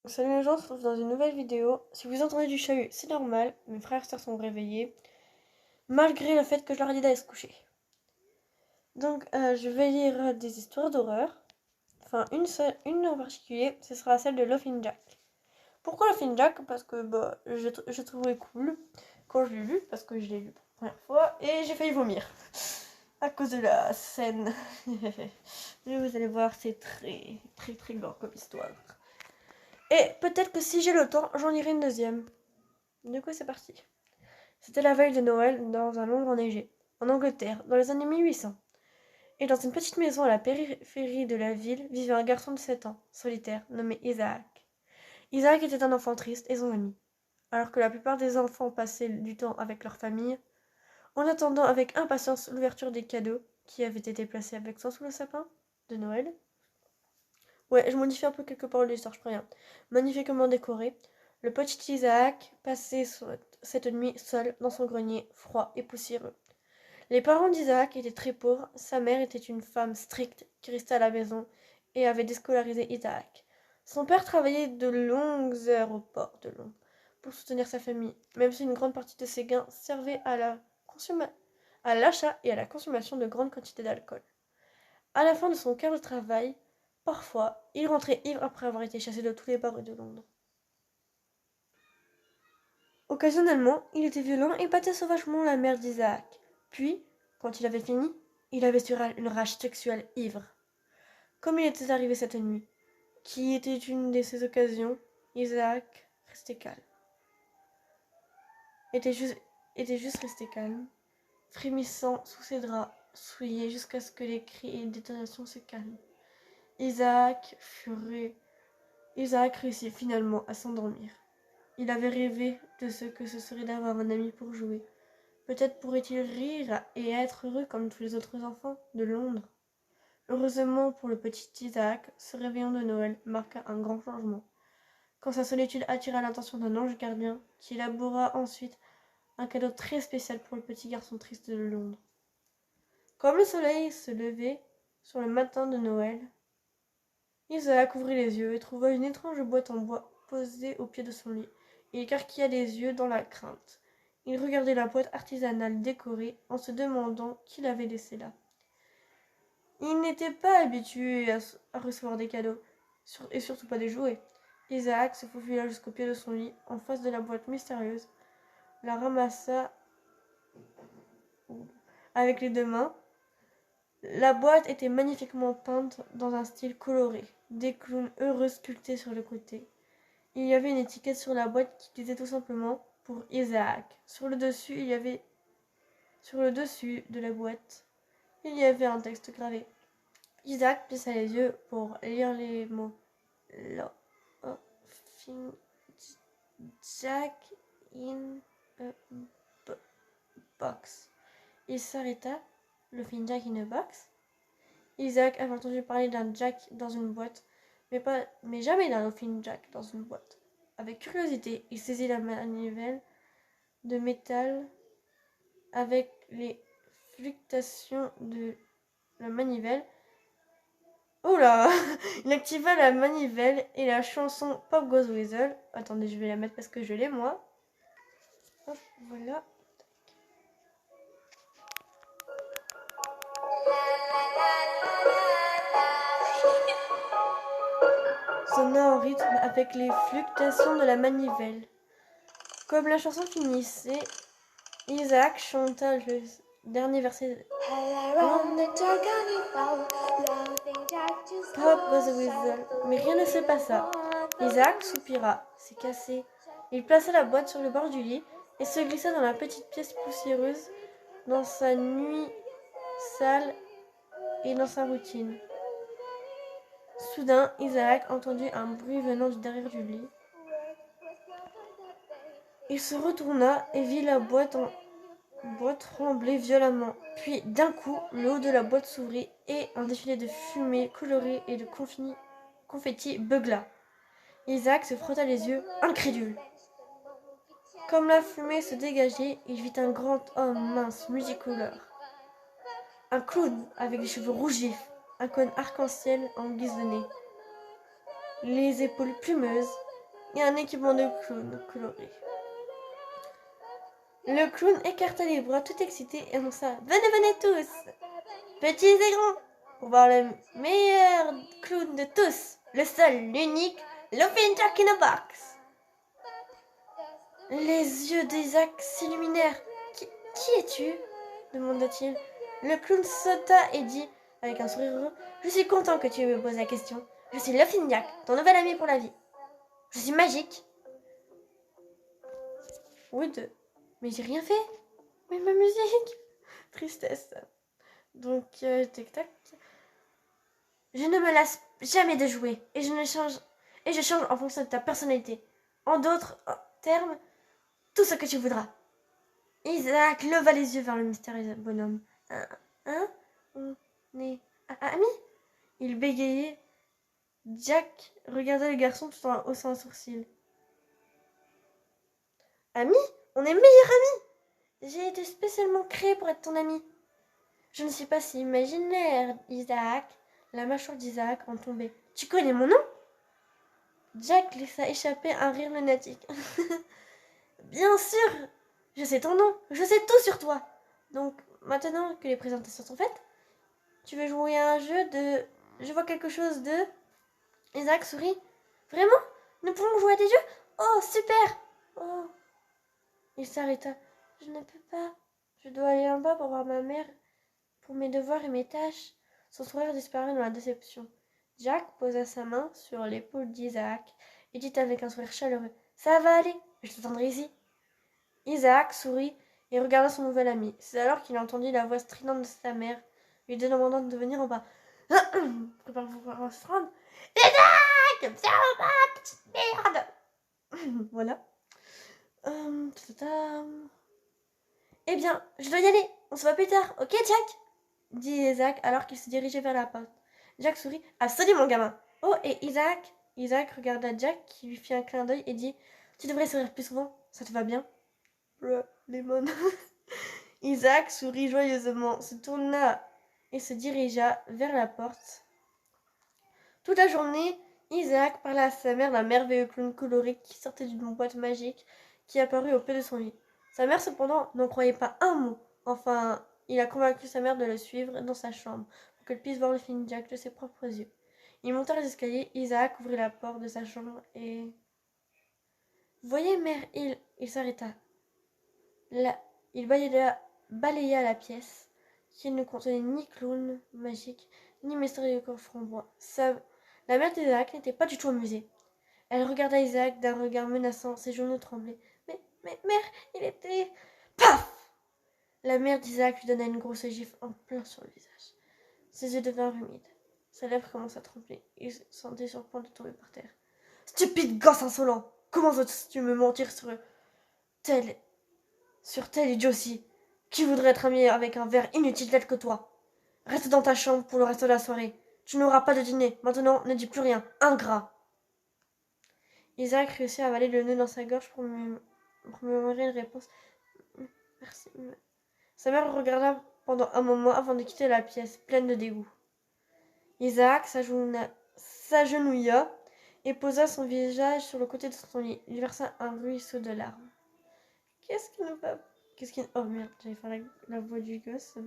Salut les gens, on se retrouve dans une nouvelle vidéo. Si vous entendez du chahut, c'est normal, mes frères et sœurs sont réveillés, malgré le fait que je leur ai dit d'aller se coucher. Donc je vais lire des histoires d'horreur. Enfin, une en particulier, ce sera celle de Laughing Jack. Pourquoi Laughing Jack? Parce que je trouvais cool quand je l'ai lu, parce que je l'ai lu pour la première fois, et j'ai failli vomir à cause de la scène. Mais vous allez voir, c'est très très très gore comme histoire. Et peut-être que si j'ai le temps, j'en lirai une deuxième. Du coup, c'est parti. C'était la veille de Noël dans un Londres enneigé, en Angleterre, dans les années 1800. Et dans une petite maison à la périphérie de la ville vivait un garçon de 7 ans, solitaire, nommé Isaac. Isaac était un enfant triste et son ami. Alors que la plupart des enfants passaient du temps avec leur famille, en attendant avec impatience l'ouverture des cadeaux qui avaient été placés avec soin sous le sapin de Noël. Ouais, je modifie un peu quelques paroles de l'histoire, je préviens. Magnifiquement décoré, le petit Isaac passait cette nuit seul dans son grenier froid et poussiéreux. Les parents d'Isaac étaient très pauvres, sa mère était une femme stricte qui restait à la maison et avait déscolarisé Isaac. Son père travaillait de longues heures au port de Londres pour soutenir sa famille, même si une grande partie de ses gains servait à l'achat et à la consommation de grandes quantités d'alcool. À la fin de son quart de travail, parfois, il rentrait ivre après avoir été chassé de tous les bars de Londres. Occasionnellement, il était violent et battait sauvagement la mère d'Isaac. Puis, quand il avait fini, il avait sur elle une rage sexuelle ivre. Comme il était arrivé cette nuit, qui était une de ces occasions, Isaac restait calme. Était juste resté calme, frémissant sous ses draps souillés jusqu'à ce que les cris et les détonations se calment. Isaac réussit finalement à s'endormir. Il avait rêvé de ce que ce serait d'avoir un ami pour jouer. Peut-être pourrait-il rire et être heureux comme tous les autres enfants de Londres. Heureusement pour le petit Isaac, ce réveillon de Noël marqua un grand changement, quand sa solitude attira l'attention d'un ange gardien qui élabora ensuite un cadeau très spécial pour le petit garçon triste de Londres. Comme le soleil se levait sur le matin de Noël, Isaac ouvrit les yeux et trouva une étrange boîte en bois posée au pied de son lit. Il écarquilla les yeux dans la crainte. Il regardait la boîte artisanale décorée en se demandant qui l'avait laissée là. Il n'était pas habitué à recevoir des cadeaux, et surtout pas des jouets. Isaac se faufila jusqu'au pied de son lit, en face de la boîte mystérieuse, la ramassa avec les deux mains. La boîte était magnifiquement peinte dans un style coloré, des clowns heureux sculptés sur le côté. Il y avait une étiquette sur la boîte qui disait tout simplement « Pour Isaac ». Sur le dessus de la boîte, il y avait un texte gravé. Isaac plissa les yeux pour lire les mots « Laughing Jack in a box ». Il s'arrêta. « Laughing Jack in a box ?» Isaac avait entendu parler d'un Jack dans une boîte, mais jamais d'un Laughing Jack dans une boîte. Avec curiosité, il saisit la manivelle de métal avec les fluctuations de la manivelle. Oh là! Il activa la manivelle et la chanson Pop Goes Weasel. Attendez, je vais la mettre parce que je l'ai moi. Hop, voilà. Sonna en rythme avec les fluctuations de la manivelle. Comme la chanson finissait, Isaac chanta le dernier verset. Pop was a whistle. Mais rien ne se passa. Isaac soupira. C'est cassé. Il plaça la boîte sur le bord du lit et se glissa dans la petite pièce poussiéreuse, dans sa nuit sale et dans sa routine. Soudain, Isaac entendit un bruit venant du derrière du lit. Il se retourna et vit la boîte boîte tremblait violemment. Puis, d'un coup, le haut de la boîte s'ouvrit et un défilé de fumée colorée et de confetti beugla. Isaac se frotta les yeux, incrédule. Comme la fumée se dégageait, il vit un grand homme mince, multicolore. Un clown avec les cheveux rougis, un cône arc-en-ciel en guise de nez, les épaules plumeuses et un équipement de clown coloré. Le clown écarta les bras tout excité et annonça « Venez, venez tous, petits et grands, pour voir le meilleur clown de tous, le seul, l'unique, Laughing Jack in a Box !» Les yeux d'Isaac s'illuminèrent. Qui es-tu ? Demanda-t-il. Le clown sauta et dit, avec un sourire heureux, je suis content que tu me poses la question. Je suis Laughing Jack, ton nouvel ami pour la vie. Je suis magique. Oui, mais j'ai rien fait. Mais ma musique. Tristesse. Donc, tic-tac. Je ne me lasse jamais de jouer et je change en fonction de ta personnalité. En d'autres termes, tout ce que tu voudras. Isaac leva les yeux vers le mystérieux bonhomme. Hein? On est amis? Il bégayait. Jack regardait le garçon tout en haussant un sourcil. Amis? On est meilleurs amis! J'ai été spécialement créé pour être ton ami. Je ne suis pas si imaginaire, Isaac. La mâchoire d'Isaac en tombait. Tu connais mon nom? Jack laissa échapper un rire lunatique. Bien sûr! Je sais ton nom, je sais tout sur toi. Donc, maintenant que les présentations sont faites, tu veux jouer à un jeu de... Je vois quelque chose de... Isaac sourit. Vraiment? Nous pouvons jouer à des jeux? Oh, super! Oh. Il s'arrêta. Je ne peux pas. Je dois aller en bas pour voir ma mère, pour mes devoirs et mes tâches. Son sourire disparut dans la déception. Jack posa sa main sur l'épaule d'Isaac et dit avec un sourire chaleureux. Ça va aller, je t'attendrai ici. Isaac sourit et regarda son nouvel ami. C'est alors qu'il entendit la voix stridente de sa mère, lui demandant de venir en bas. Prépare-vous pour se rendre. Isaac, viens en bas, petite merde. Voilà. Eh bien, je dois y aller. On se voit plus tard, ok, Jack? Dit Isaac alors qu'il se dirigeait vers la porte. Jack sourit. Absolument, gamin. Oh, et Isaac? Isaac regarda Jack qui lui fit un clin d'œil et dit tu devrais sourire plus souvent, ça te va bien? Lemon. Isaac sourit joyeusement, se tourna et se dirigea vers la porte. Toute la journée, Isaac parla à sa mère d'un merveilleux clown coloré qui sortait d'une boîte magique qui apparut au pied de son lit. Sa mère, cependant, n'en croyait pas un mot. Enfin, il a convaincu sa mère de le suivre dans sa chambre pour qu'elle puisse voir le film Jack de ses propres yeux. Ils montèrent les escaliers, Isaac ouvrit la porte de sa chambre et... Voyez, mère, il s'arrêta. Là, il balaya la pièce, qui ne contenait ni clown magique, ni mystérieux coffre en bois. La mère d'Isaac n'était pas du tout amusée. Elle regarda Isaac d'un regard menaçant, ses genoux tremblaient. Mais, mère, il était... Paf! La mère d'Isaac lui donna une grosse gifle en plein sur le visage. Ses yeux devinrent humides. Sa lèvre commença à trembler. Il se sentait sur le point de tomber par terre. Stupide gosse insolent! Comment oses-tu me mentir sur tel idiotie? Qui voudrait être ami avec un ver inutile tel que toi? Reste dans ta chambre pour le reste de la soirée. Tu n'auras pas de dîner. Maintenant, ne dis plus rien. Ingrat! Isaac réussit à avaler le nœud dans sa gorge pour murmurer une réponse. Merci. Sa mère regarda pendant un moment avant de quitter la pièce, pleine de dégoût. Isaac s'agenouilla et posa son visage sur le côté de son lit. Il versa un ruisseau de larmes. Oh merde, j'allais faire la voix du gosse.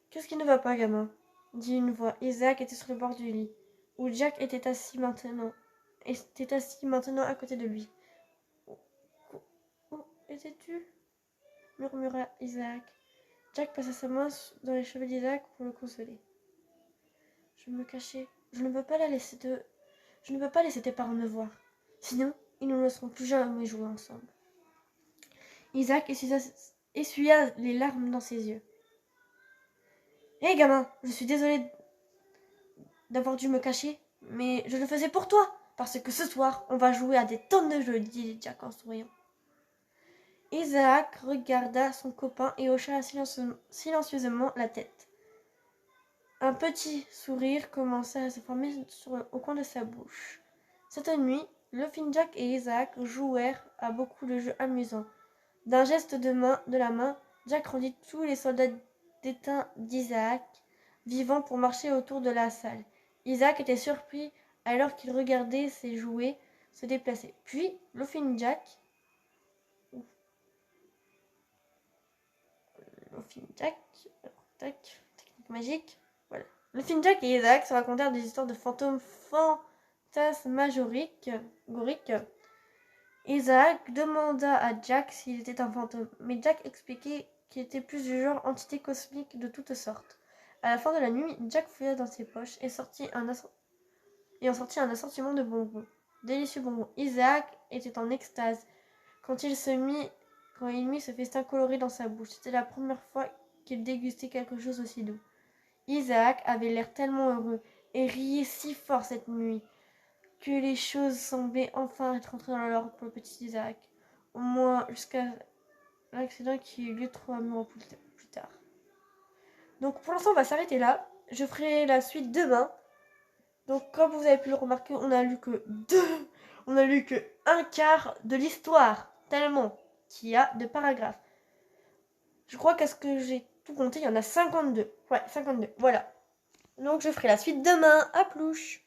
Qu'est-ce qui ne va pas, gamin? Dit une voix. Isaac était sur le bord du lit, où Jack était assis maintenant à côté de lui. Où étais-tu? Murmura Isaac. Jack passa sa main dans les cheveux d'Isaac pour le consoler. Je me cachais. Je ne peux pas laisser tes parents me voir. Sinon, ils ne nous laisseront plus jamais jouer ensemble. Isaac essuya les larmes dans ses yeux. Hé, gamin, je suis désolée d'avoir dû me cacher, mais je le faisais pour toi, parce que ce soir, on va jouer à des tonnes de jeux, dit Jack en souriant. Isaac regarda son copain et hocha silencieusement la tête. Un petit sourire commença à se former au coin de sa bouche. Cette nuit, Laughing Jack et Isaac jouèrent à beaucoup de jeux amusants. D'un geste de la main, Jack rendit tous les soldats d'étain d'Isaac vivants pour marcher autour de la salle. Isaac était surpris alors qu'il regardait ses jouets se déplacer. Puis, Laughing Jack, technique magique, voilà. Laughing Jack et Isaac se racontèrent des histoires de fantômes fantasmagoriques. Isaac demanda à Jack s'il était un fantôme, mais Jack expliquait qu'il était plus du genre entité cosmique de toutes sortes. À la fin de la nuit, Jack fouilla dans ses poches et en sortit un assortiment de bonbons. Délicieux bonbons. Isaac était en extase quand il mit ce festin coloré dans sa bouche. C'était la première fois qu'il dégustait quelque chose aussi doux. Isaac avait l'air tellement heureux et riait si fort cette nuit que les choses semblaient enfin être entrées dans l'ordre pour le petit Isaac. Au moins jusqu'à l'accident qui eut lieu 3 mois plus tard. Donc pour l'instant on va s'arrêter là. Je ferai la suite demain. Donc comme vous avez pu le remarquer, on a lu que un quart de l'histoire, tellement qu'il y a de paragraphes. Je crois qu'à ce que j'ai tout compté, il y en a 52. Ouais, 52, voilà. Donc je ferai la suite demain. À plus.